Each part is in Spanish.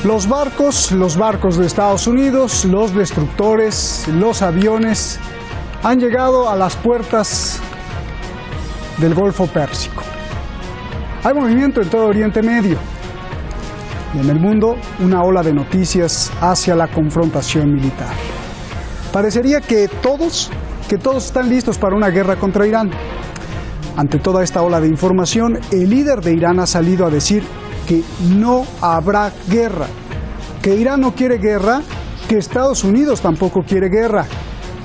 Los barcos de Estados Unidos, los destructores, los aviones han llegado a las puertas del Golfo Pérsico. Hay movimiento en todo Oriente Medio y en el mundo una ola de noticias hacia la confrontación militar. Parecería que todos están listos para una guerra contra Irán. Ante toda esta ola de información, el líder de Irán ha salido a decir que no habrá guerra, que Irán no quiere guerra, que Estados Unidos tampoco quiere guerra,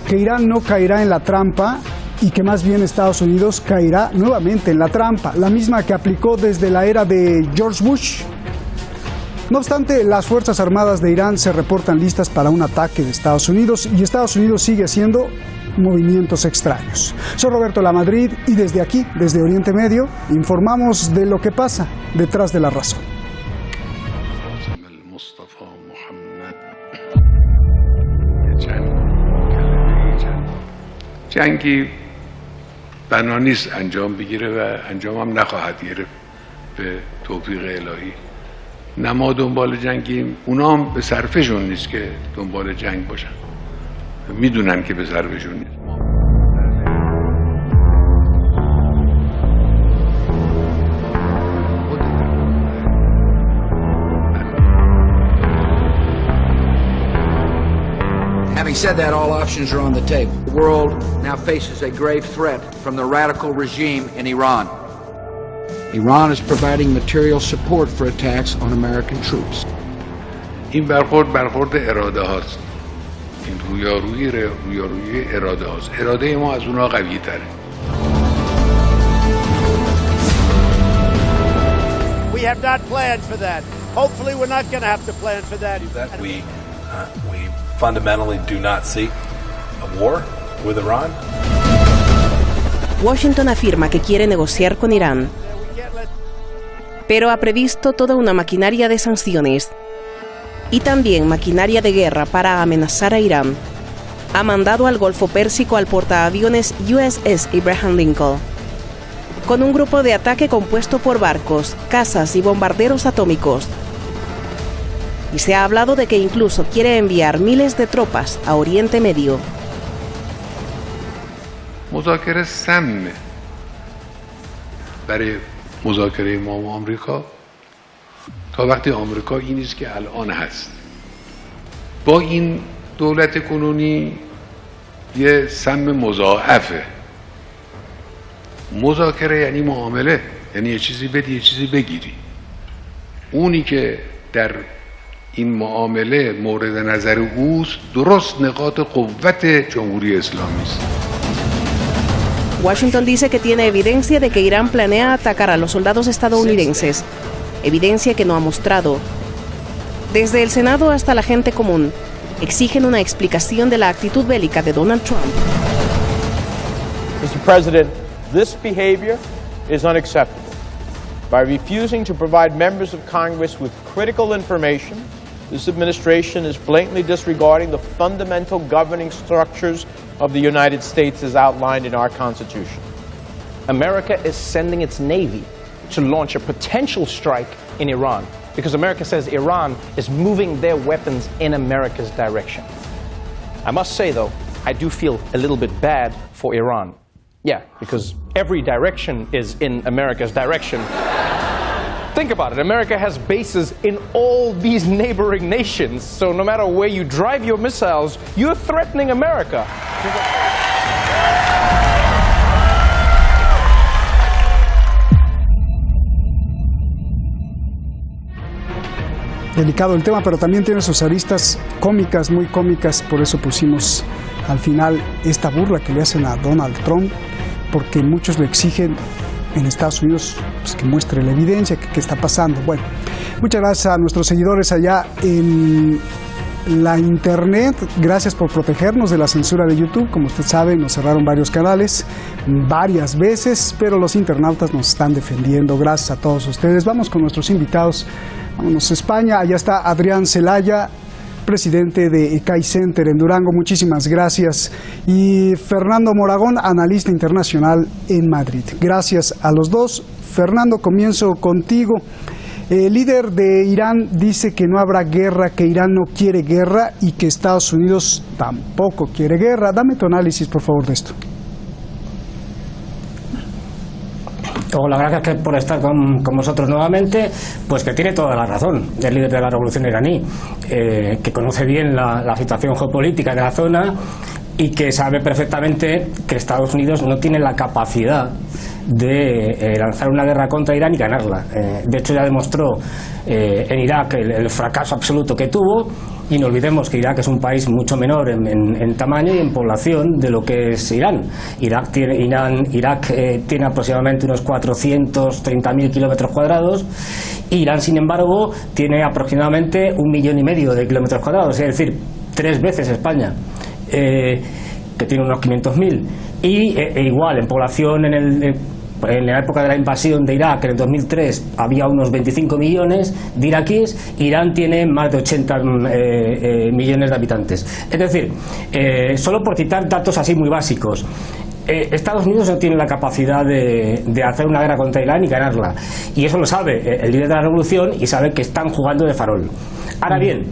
que Irán no caerá en la trampa y que más bien Estados Unidos caerá nuevamente en la trampa, la misma que aplicó desde la era de George Bush. No obstante, las Fuerzas Armadas de Irán se reportan listas para un ataque de Estados Unidos y Estados Unidos sigue haciendo movimientos extraños. Soy Roberto Lamadrid y desde aquí, desde Oriente Medio, informamos de lo que pasa detrás de la razón. جنگی بنا نیست انجام بگیره و انجام هم نخواهد گرفت به توفیق الهی. نه ما دنبال جنگیم، اونا هم به صرفشون نیست که دنبال جنگ باشن، میدونن که به صرفشون نیست. Having said that, all options are on the table. The world now faces a grave threat from the radical regime in Iran. Iran is providing material support for attacks on American troops. این برخورد اراده هاست. این رویارویی اراده هاست. اراده ما از اونها قوی تره. We have not planned for that. Hopefully we're not going to have to plan for that. That we fundamentally do not seek a war with Iran. Washington afirma que quiere negociar con Irán, pero ha previsto toda una maquinaria de sanciones y también maquinaria de guerra para amenazar a Irán. Ha mandado al Golfo Pérsico al portaaviones USS Abraham Lincoln, con un grupo de ataque compuesto por barcos, cazas y bombarderos atómicos. Y se ha hablado de que incluso quiere enviar miles de tropas a Oriente Medio. مذاکره سمه برای مذاکره ما و آمریکا تا وقتی آمریکا این نیست که الان هست. با این دولت کنونی یه سم مضاعفه. مذاکره یعنی معامله، یعنی یه چیزی بدی یه چیزی بگیری. اونی که در این معامله مورد نظر اوست درست نقاط قوت جمهوری اسلامی است. Washington dice que tiene evidencia de que Irán planea atacar a los soldados estadounidenses, evidencia que no ha mostrado. Desde el Senado hasta la gente común exigen una explicación de la actitud bélica de Donald Trump. Mr. President, this behavior is unacceptable. By refusing to provide members of Congress with critical information, this administration is blatantly disregarding the fundamental governing structures of the United States as outlined in our Constitution. America is sending its Navy to launch a potential strike in Iran because America says Iran is moving their weapons in America's direction. I must say, though, I do feel a little bit bad for Iran. Yeah, because every direction is in America's direction. Think about it. America has bases in all these neighboring nations, so no matter where you drive your missiles, you're threatening America. Delicado el tema, pero también tiene sus aristas cómicas, muy cómicas, por eso pusimos al final esta burla que le hacen a Donald Trump, porque muchos le exigen en Estados Unidos pues, que muestre la evidencia, que está pasando. Bueno, muchas gracias a nuestros seguidores allá en la internet, gracias por protegernos de la censura de YouTube. Como usted sabe, nos cerraron varios canales varias veces, pero los internautas nos están defendiendo. Gracias a todos ustedes. Vamos con nuestros invitados. Vámonos a España. Allá está Adrián Celaya, presidente de ECAI Center en Durango. Muchísimas gracias. Y Fernando Moragón, analista internacional en Madrid. Gracias a los dos. Fernando, comienzo contigo. El líder de Irán dice que no habrá guerra, que Irán no quiere guerra y que Estados Unidos tampoco quiere guerra. Dame tu análisis, por favor, de esto. Hola, gracias por estar con vosotros nuevamente. Pues que tiene toda la razón el líder de la revolución iraní, que conoce bien la situación geopolítica de la zona y que sabe perfectamente que Estados Unidos no tiene la capacidad de lanzar una guerra contra Irán y ganarla. De hecho, ya demostró en Irak el fracaso absoluto que tuvo, y no olvidemos que Irak es un país mucho menor en tamaño y en población de lo que es Irán. Irak tiene aproximadamente unos 430.000 kilómetros cuadrados. Irán, sin embargo, tiene aproximadamente 1,5 millones de kilómetros cuadrados, es decir, 3 veces España, que tiene unos 500.000. Y igual en población en la época de la invasión de Irak, en el 2003, había unos 25 millones de iraquíes. Irán tiene más de 80 millones de habitantes. Es decir, solo por citar datos así muy básicos, Estados Unidos no tiene la capacidad de hacer una guerra contra Irán y ganarla. Y eso lo sabe el líder de la revolución, y sabe que están jugando de farol. Ahora bien,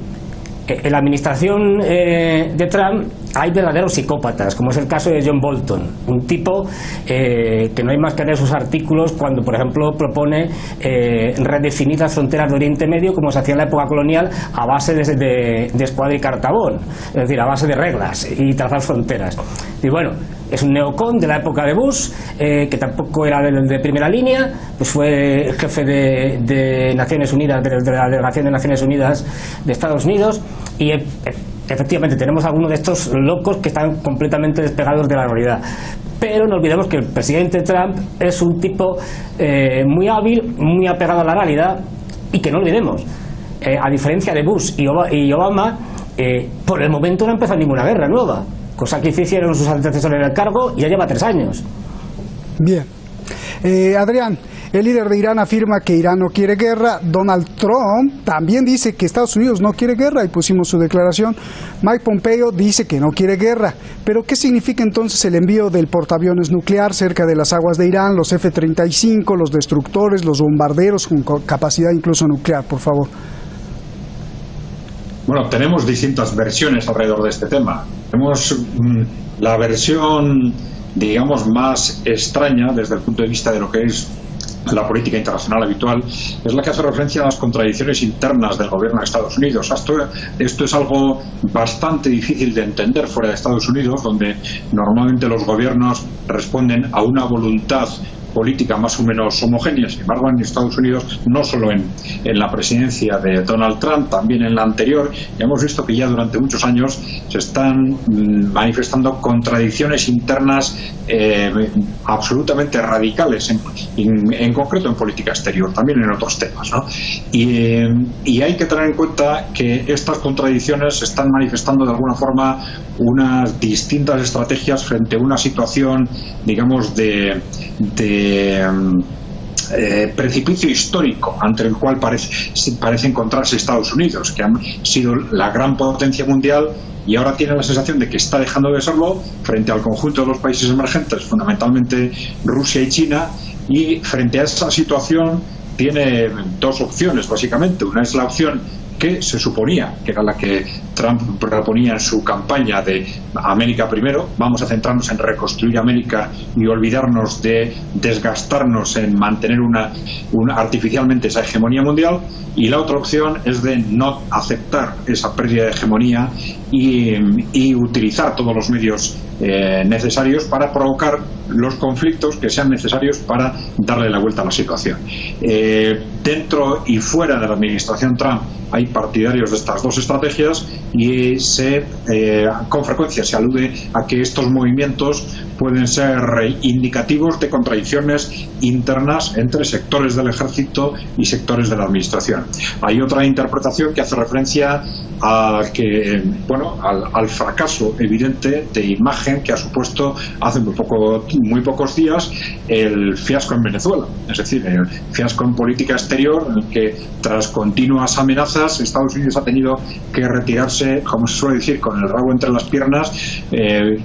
en la administración de Trump hay verdaderos psicópatas, como es el caso de John Bolton, un tipo que no hay más que leer sus artículos cuando, por ejemplo, propone redefinir las fronteras de Oriente Medio como se hacía en la época colonial, a base de escuadra y cartabón, es decir, a base de reglas y trazar fronteras. Y bueno, es un neocon de la época de Bush, que tampoco era de primera línea, pues fue jefe de Naciones Unidas, de la delegación de Naciones Unidas de Estados Unidos, y efectivamente tenemos algunos de estos locos que están completamente despegados de la realidad. Pero no olvidemos que el presidente Trump es un tipo muy hábil, muy apegado a la realidad, y que no olvidemos, a diferencia de Bush y Obama, por el momento no ha empezado ninguna guerra nueva, cosa que hicieron sus antecesores en el cargo, y ya lleva 3 años. Bien. Adrián, el líder de Irán afirma que Irán no quiere guerra. Donald Trump también dice que Estados Unidos no quiere guerra, y pusimos su declaración. Mike Pompeo dice que no quiere guerra. Pero ¿qué significa entonces el envío del portaaviones nuclear cerca de las aguas de Irán, los F-35, los destructores, los bombarderos con capacidad incluso nuclear? Por favor. Bueno, tenemos distintas versiones alrededor de este tema. Tenemos la versión, digamos, más extraña desde el punto de vista de lo que es la política internacional habitual, es la que hace referencia a las contradicciones internas del gobierno de Estados Unidos. Esto es algo bastante difícil de entender fuera de Estados Unidos, donde normalmente los gobiernos responden a una voluntad política más o menos homogénea. Sin embargo, en Estados Unidos, no solo en la presidencia de Donald Trump, también en la anterior, hemos visto que ya durante muchos años se están manifestando contradicciones internas absolutamente radicales, en concreto en política exterior, también en otros temas, ¿no? Y hay que tener en cuenta que estas contradicciones están manifestando de alguna forma unas distintas estrategias frente a una situación, digamos, de precipicio histórico ante el cual parece encontrarse Estados Unidos, que ha sido la gran potencia mundial y ahora tiene la sensación de que está dejando de serlo frente al conjunto de los países emergentes, fundamentalmente Rusia y China. Y frente a esa situación tiene 2 opciones, básicamente. Una es la opción que se suponía que era la que Trump proponía en su campaña de América primero, vamos a centrarnos en reconstruir América y olvidarnos de desgastarnos en mantener artificialmente esa hegemonía mundial. Y la otra opción es de no aceptar esa pérdida de hegemonía y utilizar todos los medios necesarios para provocar los conflictos que sean necesarios para darle la vuelta a la situación. Dentro y fuera de la administración Trump hay partidarios de estas 2 estrategias, y con frecuencia se alude a que estos movimientos pueden ser indicativos de contradicciones internas entre sectores del ejército y sectores de la administración. Hay otra interpretación que hace referencia a al fracaso evidente de imagen que ha supuesto hace muy pocos días el fiasco en Venezuela, es decir, el fiasco en política exterior, en el que tras continuas amenazas Estados Unidos ha tenido que retirarse, como se suele decir, con el rabo entre las piernas,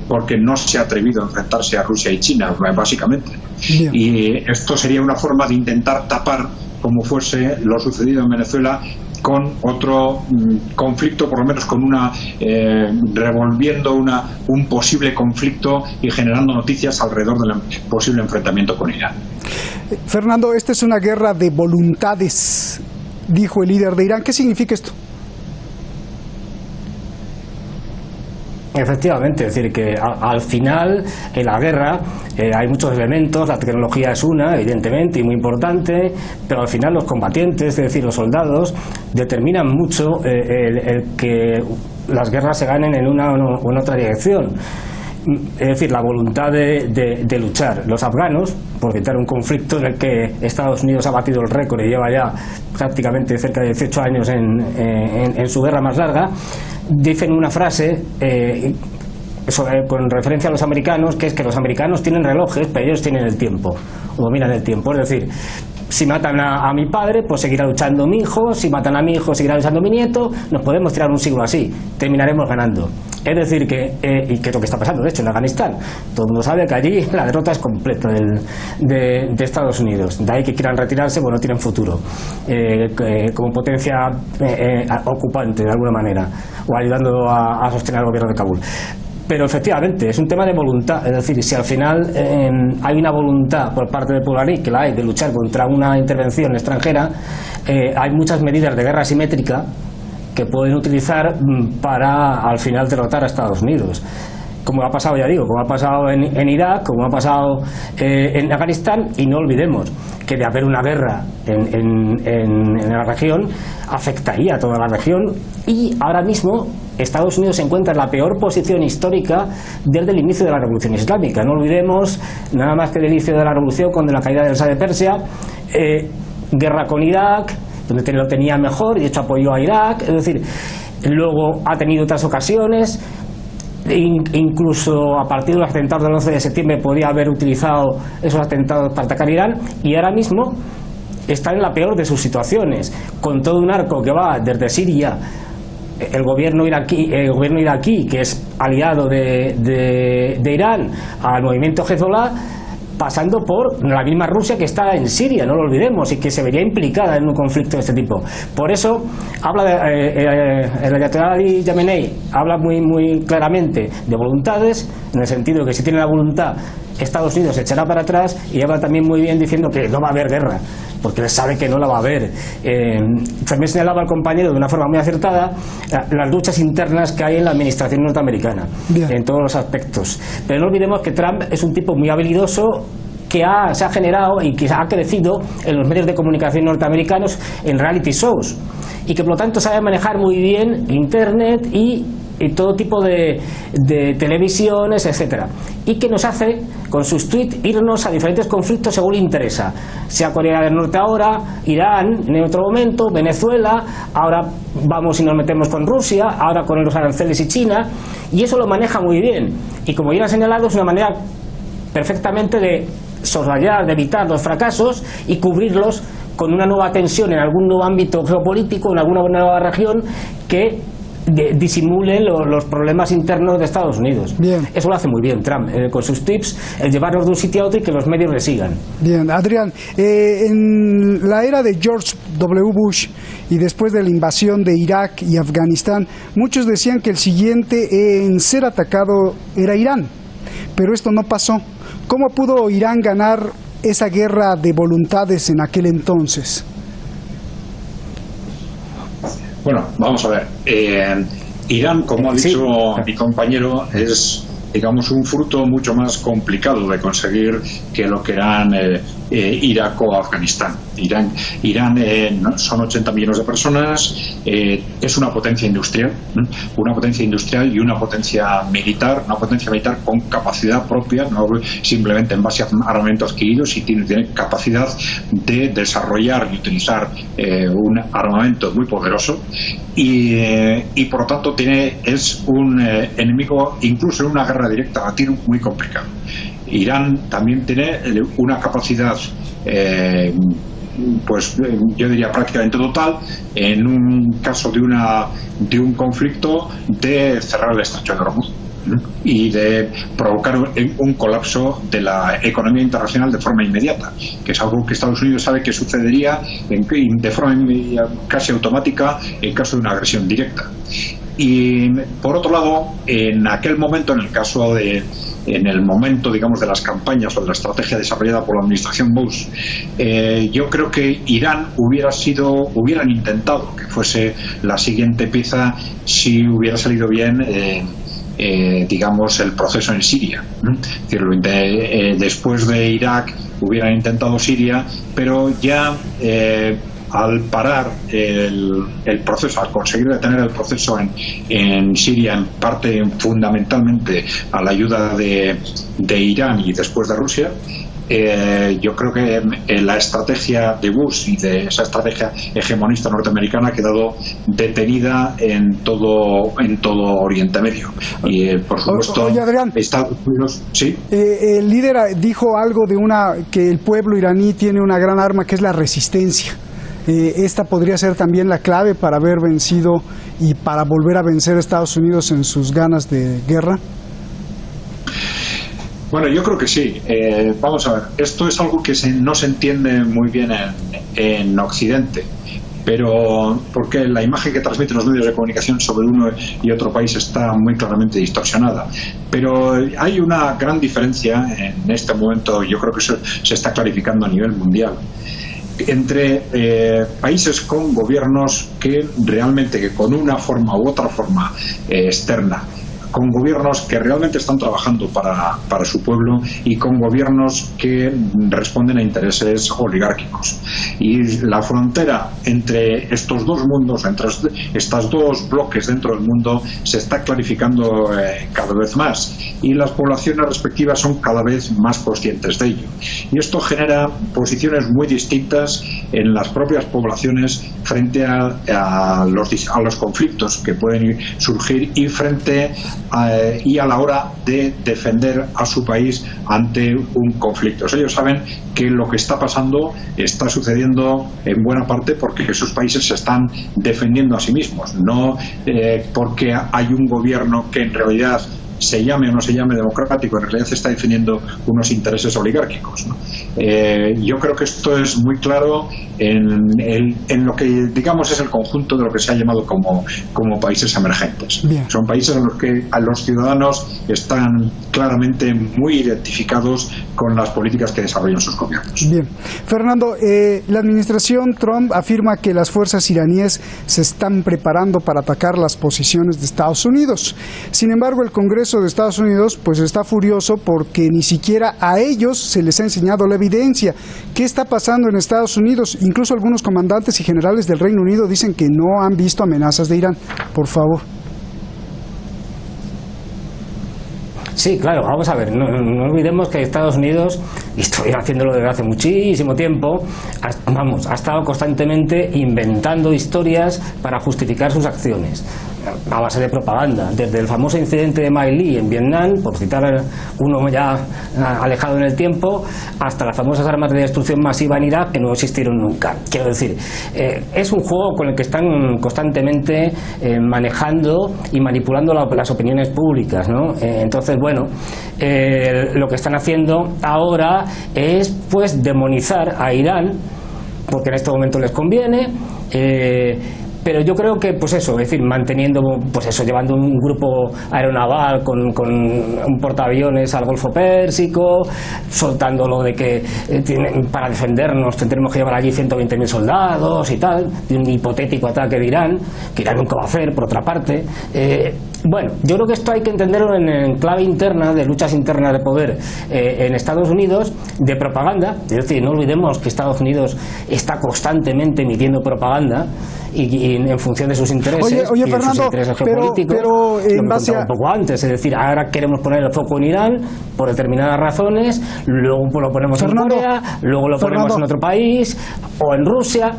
porque no se ha atrevido a enfrentarse a Rusia y China, básicamente. Bien. Y esto sería una forma de intentar tapar con como fuese lo sucedido en Venezuela, con otro conflicto, por lo menos con revolviendo un posible conflicto y generando noticias alrededor del posible enfrentamiento con Irán. Fernando, esta es una guerra de voluntades, dijo el líder de Irán. ¿Qué significa esto? Efectivamente, es decir, que al final en la guerra hay muchos elementos, la tecnología es una, evidentemente, y muy importante, pero al final los combatientes, es decir, los soldados, determinan mucho el que las guerras se ganen en una o en otra dirección. Es decir, la voluntad de luchar. Los afganos, por evitar un conflicto en el que Estados Unidos ha batido el récord y lleva ya prácticamente cerca de 18 años en su guerra más larga, dicen una frase con referencia a los americanos, que es que los americanos tienen relojes, pero ellos tienen el tiempo, o dominan el tiempo. Es decir, si matan a mi padre, pues seguirá luchando mi hijo, si matan a mi hijo, seguirá luchando mi nieto, nos podemos tirar un siglo así, terminaremos ganando. Es decir, y que es lo que está pasando, de hecho, en Afganistán. Todo el mundo sabe que allí la derrota es completa de Estados Unidos. De ahí que quieran retirarse, bueno, no tienen futuro como potencia ocupante, de alguna manera, o ayudando a sostener al gobierno de Kabul. Pero efectivamente es un tema de voluntad, es decir, si al final hay una voluntad por parte del pueblo iraní, que la hay, de luchar contra una intervención extranjera, hay muchas medidas de guerra asimétrica que pueden utilizar para al final derrotar a Estados Unidos, como ha pasado, ya digo, como ha pasado en Irak, como ha pasado en Afganistán. Y no olvidemos que de haber una guerra en la región afectaría a toda la región, y ahora mismo Estados Unidos se encuentra en la peor posición histórica desde el inicio de la Revolución Islámica. No olvidemos, nada más que el inicio de la Revolución, con la caída del Shah de Persia, guerra con Irak, donde lo tenía mejor y de hecho apoyó a Irak. Es decir, luego ha tenido otras ocasiones, incluso a partir de los atentados del 11 de septiembre podía haber utilizado esos atentados para atacar Irán, y ahora mismo está en la peor de sus situaciones, con todo un arco que va desde Siria, el gobierno iraquí, que es aliado de Irán, al movimiento Hezbollah, pasando por la misma Rusia que está en Siria, no lo olvidemos, y que se vería implicada en un conflicto de este tipo. Por eso habla el ayatolá Ali Khamenei habla muy claramente de voluntades, en el sentido de que si tiene la voluntad Estados Unidos se echará para atrás, y habla también muy bien diciendo que no va a haber guerra, porque él sabe que no la va a haber. También señalaba al compañero de una forma muy acertada las luchas internas que hay en la administración norteamericana, en todos los aspectos. Pero no olvidemos que Trump es un tipo muy habilidoso, que se ha generado y que ha crecido en los medios de comunicación norteamericanos en reality shows, y que por lo tanto sabe manejar muy bien Internet y todo tipo de televisiones, etcétera, y que nos hace con sus tweets irnos a diferentes conflictos según le interesa, sea Corea del Norte ahora, Irán en otro momento, Venezuela, ahora vamos y nos metemos con Rusia, ahora con los aranceles y China, y eso lo maneja muy bien, y como ya he señalado, es una manera perfectamente de soslayar, de evitar los fracasos y cubrirlos con una nueva tensión en algún nuevo ámbito geopolítico, en alguna nueva región que disimule los problemas internos de Estados Unidos. Bien. Eso lo hace muy bien Trump, con sus tips, el llevarnos de un sitio a otro y que los medios le sigan. Bien, Adrián, en la era de George W. Bush y después de la invasión de Irak y Afganistán, muchos decían que el siguiente en ser atacado era Irán, pero esto no pasó. ¿Cómo pudo Irán ganar esa guerra de voluntades en aquel entonces? Bueno, vamos a ver. Irán, como ha dicho mi compañero, es, digamos, un fruto mucho más complicado de conseguir que lo que eran Irak o Afganistán. Irán son 80 millones de personas, es una potencia industrial y una potencia militar con capacidad propia, no simplemente en base a armamento adquirido, si tiene capacidad de desarrollar y utilizar un armamento muy poderoso, y por lo tanto es un enemigo, incluso en una guerra directa a tiro, muy complicado. Irán también tiene una capacidad, pues yo diría prácticamente total, en un caso de un conflicto, de cerrar el estrecho de Hormuz. y de provocar un colapso de la economía internacional de forma inmediata, que es algo que Estados Unidos sabe que sucedería de forma casi automática en caso de una agresión directa. Y por otro lado, en aquel momento, en el momento, digamos, de las campañas o de la estrategia desarrollada por la administración Bush, yo creo que Irán hubieran intentado que fuese la siguiente pieza si hubiera salido bien digamos, el proceso en Siria. Es decir, después de Irak hubieran intentado Siria, pero ya al parar el proceso, al conseguir detener el proceso en Siria, en parte fundamentalmente a la ayuda de Irán y después de Rusia, yo creo que la estrategia de Bush y de esa estrategia hegemonista norteamericana ha quedado detenida en todo Oriente Medio. Y por supuesto, oye, Adrián, Estados Unidos, ¿sí? El líder dijo algo de que el pueblo iraní tiene una gran arma, que es la resistencia. Esta podría ser también la clave para haber vencido y para volver a vencer a Estados Unidos en sus ganas de guerra. Bueno, yo creo que sí. Vamos a ver, esto es algo que no se entiende muy bien en Occidente, pero porque la imagen que transmiten los medios de comunicación sobre uno y otro país está muy claramente distorsionada. Pero hay una gran diferencia en este momento, yo creo que eso se está clarificando a nivel mundial, entre países con gobiernos que realmente, que con una forma u otra forma externa, con gobiernos que realmente están trabajando para su pueblo y con gobiernos que responden a intereses oligárquicos. Y la frontera entre estos dos mundos, entre estos dos bloques dentro del mundo, se está clarificando cada vez más, y las poblaciones respectivas son cada vez más conscientes de ello. Y esto genera posiciones muy distintas en las propias poblaciones frente a los conflictos que pueden surgir y y a la hora de defender a su país ante un conflicto. Ellos saben que lo que está pasando está sucediendo en buena parte porque esos países se están defendiendo a sí mismos, no porque hay un gobierno que en realidad se llame o no se llame democrático, en realidad se está defendiendo unos intereses oligárquicos, ¿no? Yo creo que esto es muy claro en lo que, digamos, es el conjunto de lo que se ha llamado como países emergentes. Bien. Son países en los que a los ciudadanos están claramente muy identificados con las políticas que desarrollan sus gobiernos. Bien. Fernando, la administración Trump afirma que las fuerzas iraníes se están preparando para atacar las posiciones de Estados Unidos. Sin embargo, el Congreso de Estados Unidos pues está furioso porque ni siquiera a ellos se les ha enseñado la evidencia. ¿Qué está pasando en Estados Unidos? Incluso algunos comandantes y generales del Reino Unido dicen que no han visto amenazas de Irán. Por favor. Sí, claro, vamos a ver, no olvidemos que Estados Unidos, y estoy haciéndolo desde hace muchísimo tiempo, ha estado constantemente inventando historias para justificar sus acciones, a base de propaganda, desde el famoso incidente de My Lai en Vietnam, por citar uno ya alejado en el tiempo, hasta las famosas armas de destrucción masiva en Irak, que no existieron nunca. Quiero decir, es un juego con el que están constantemente manejando y manipulando las opiniones públicas, ¿no? Entonces, bueno, lo que están haciendo ahora es pues demonizar a Irán, porque en este momento les conviene, pero yo creo que, pues eso, es decir, manteniendo, pues eso, llevando un grupo aeronaval con un portaaviones al Golfo Pérsico, soltando lo de que para defendernos tendremos que llevar allí 120.000 soldados y tal, de un hipotético ataque de Irán, que Irán nunca va a hacer, por otra parte. Bueno, yo creo que esto hay que entenderlo en clave interna, de luchas internas de poder en Estados Unidos, de propaganda. Es decir, no olvidemos que Estados Unidos está constantemente emitiendo propaganda y en función de sus intereses, oye, y Fernando, sus intereses geopolíticos, pero en base un poco antes, es decir, ahora queremos poner el foco en Irán por determinadas razones, luego lo ponemos en Corea, luego lo ponemos en otro país o en Rusia.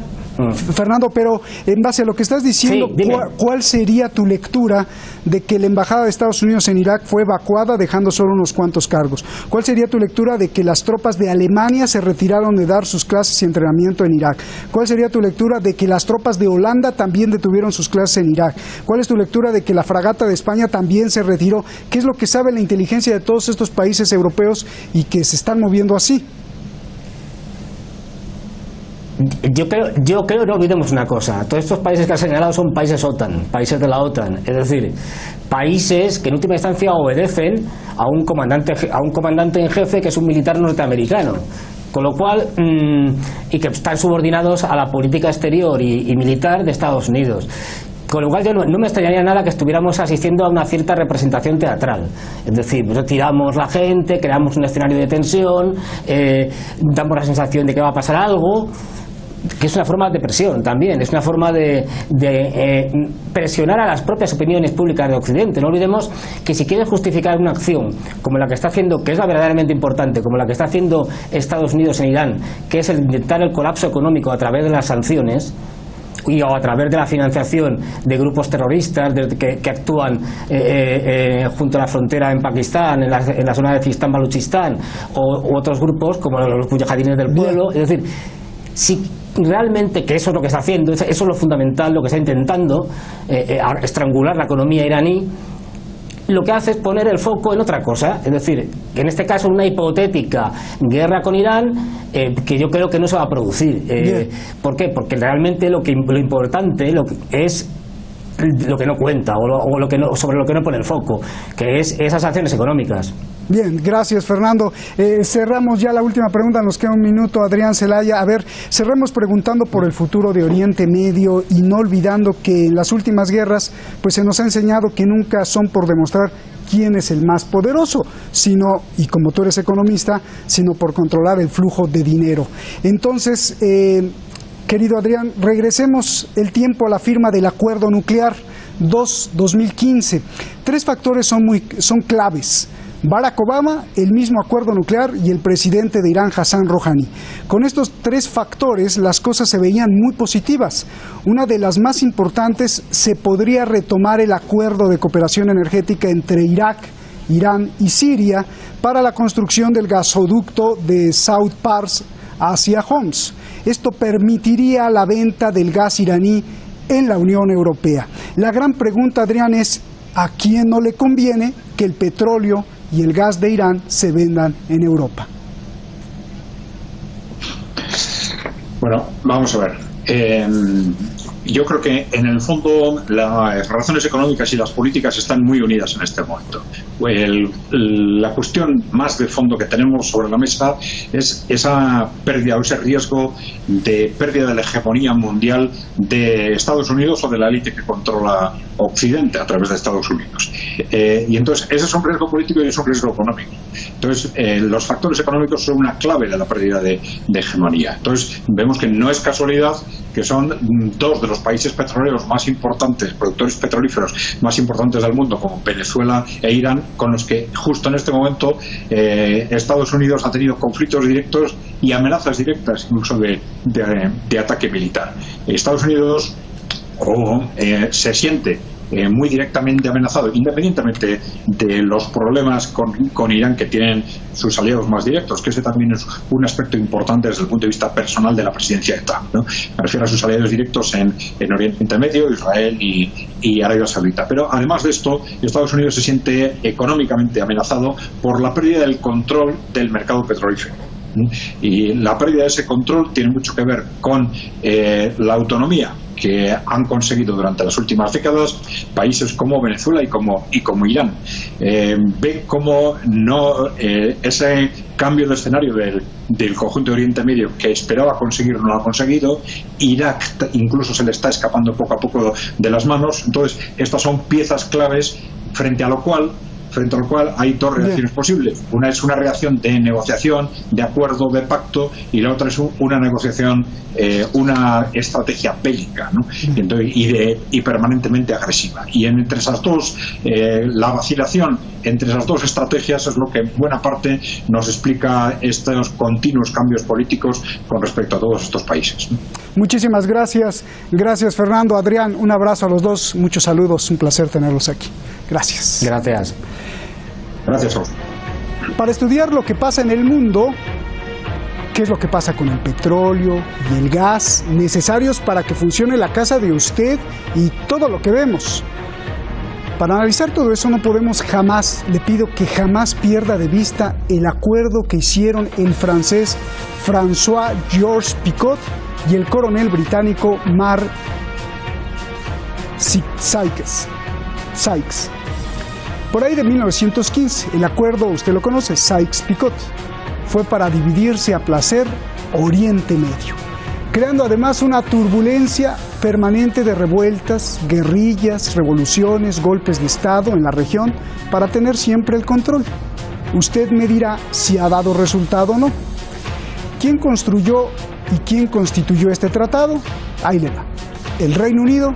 Fernando, pero en base a lo que estás diciendo, Sí, ¿cuál sería tu lectura de que la embajada de Estados Unidos en Irak fue evacuada dejando solo unos cuantos cargos? ¿Cuál sería tu lectura de que las tropas de Alemania se retiraron de dar sus clases y entrenamiento en Irak? ¿Cuál sería tu lectura de que las tropas de Holanda también detuvieron sus clases en Irak? ¿Cuál es tu lectura de que la fragata de España también se retiró? ¿Qué es lo que sabe la inteligencia de todos estos países europeos y que se están moviendo así? Yo creo, no olvidemos una cosa, todos estos países que has señalado son países OTAN, países de la OTAN, es decir, países que en última instancia obedecen a un comandante en jefe que es un militar norteamericano, con lo cual, y que están subordinados a la política exterior y militar de Estados Unidos. Con lo cual yo no me extrañaría nada que estuviéramos asistiendo a una cierta representación teatral. Es decir, retiramos la gente, creamos un escenario de tensión, damos la sensación de que va a pasar algo, que es una forma de presión también, es una forma de presionar a las propias opiniones públicas de Occidente. No olvidemos que si quieres justificar una acción como la que está haciendo, que es la verdaderamente importante, como la que está haciendo Estados Unidos en Irán, que es el intentar el colapso económico a través de las sanciones, o a través de la financiación de grupos terroristas que actúan junto a la frontera en Pakistán, en la zona de Sistán-Baluchistán, o otros grupos como los mujahidines del pueblo. Es decir, si realmente, que eso es lo que está haciendo, eso es lo fundamental, lo que está intentando, estrangular la economía iraní, lo que hace es poner el foco en otra cosa, es decir, que en este caso una hipotética guerra con Irán, que yo creo que no se va a producir. ¿Por qué? Porque realmente lo importante es lo que no cuenta, o sobre lo que no pone el foco, que es esas acciones económicas. Bien, gracias Fernando. Cerramos ya la última pregunta, nos queda un minuto, Adrián Celaya. A ver, cerremos preguntando por el futuro de Oriente Medio y no olvidando que en las últimas guerras pues se nos ha enseñado que nunca son por demostrar quién es el más poderoso, sino, y como tú eres economista, sino por controlar el flujo de dinero. Entonces, querido Adrián, regresemos el tiempo a la firma del acuerdo nuclear 2015. Tres factores son claves: Barack Obama, el mismo acuerdo nuclear y el presidente de Irán, Hassan Rouhani. Con estos tres factores las cosas se veían muy positivas. Una de las más importantes, se podría retomar el acuerdo de cooperación energética entre Irak, Irán y Siria para la construcción del gasoducto de South Pars hacia Homs. Esto permitiría la venta del gas iraní en la Unión Europea. La gran pregunta, Adrián, es ¿a quién no le conviene que el petróleo y el gas de Irán se vendan en Europa? Bueno, vamos a ver. Yo creo que en el fondo las razones económicas y las políticas están muy unidas en este momento. La cuestión más de fondo que tenemos sobre la mesa es esa pérdida o ese riesgo de pérdida de la hegemonía mundial de Estados Unidos o de la élite que controla Occidente a través de Estados Unidos. Y entonces ese es un riesgo político y es un riesgo económico. Entonces los factores económicos son una clave de la pérdida de hegemonía. Entonces vemos que no es casualidad que son dos de los países petroleros más importantes, productores petrolíferos más importantes del mundo, como Venezuela e Irán, con los que justo en este momento Estados Unidos ha tenido conflictos directos y amenazas directas incluso de ataque militar. Estados Unidos se siente muy directamente amenazado, independientemente de los problemas con Irán que tienen sus aliados más directos, que ese también es un aspecto importante desde el punto de vista personal de la presidencia de Trump, ¿no? Me refiero a sus aliados directos en Oriente Medio, Israel y Arabia Saudita. Pero además de esto, Estados Unidos se siente económicamente amenazado por la pérdida del control del mercado petrolífero. Y la pérdida de ese control tiene mucho que ver con la autonomía que han conseguido durante las últimas décadas países como Venezuela y como Irán. Ve cómo ese cambio de escenario del conjunto de Oriente Medio que esperaba conseguir no lo ha conseguido. Irak incluso se le está escapando poco a poco de las manos. Entonces estas son piezas claves frente a lo cual frente al cual hay dos reacciones posibles. Una es una reacción de negociación, de acuerdo, de pacto, y la otra es una negociación, una estrategia bélica, ¿no? y permanentemente agresiva. Y entre esas dos, la vacilación entre esas dos estrategias es lo que en buena parte nos explica estos continuos cambios políticos con respecto a todos estos países. Muchísimas gracias. Gracias, Fernando. Adrián, un abrazo a los dos. Muchos saludos. Un placer tenerlos aquí. Gracias. Gracias. Gracias a vos. Para estudiar lo que pasa en el mundo, qué es lo que pasa con el petróleo y el gas necesarios para que funcione la casa de usted y todo lo que vemos. Para analizar todo eso no podemos jamás, le pido que jamás pierda de vista el acuerdo que hicieron el francés François-Georges Picot y el coronel británico Mark Sykes. Por ahí de 1915, el acuerdo, usted lo conoce, Sykes-Picot, fue para dividirse a placer Oriente Medio, creando además una turbulencia permanente de revueltas, guerrillas, revoluciones, golpes de Estado en la región para tener siempre el control. Usted me dirá si ha dado resultado o no. ¿Quién construyó y quién constituyó este tratado? Ahí le va. El Reino Unido,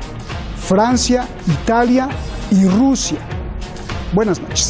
Francia, Italia y Rusia. Buenas noches.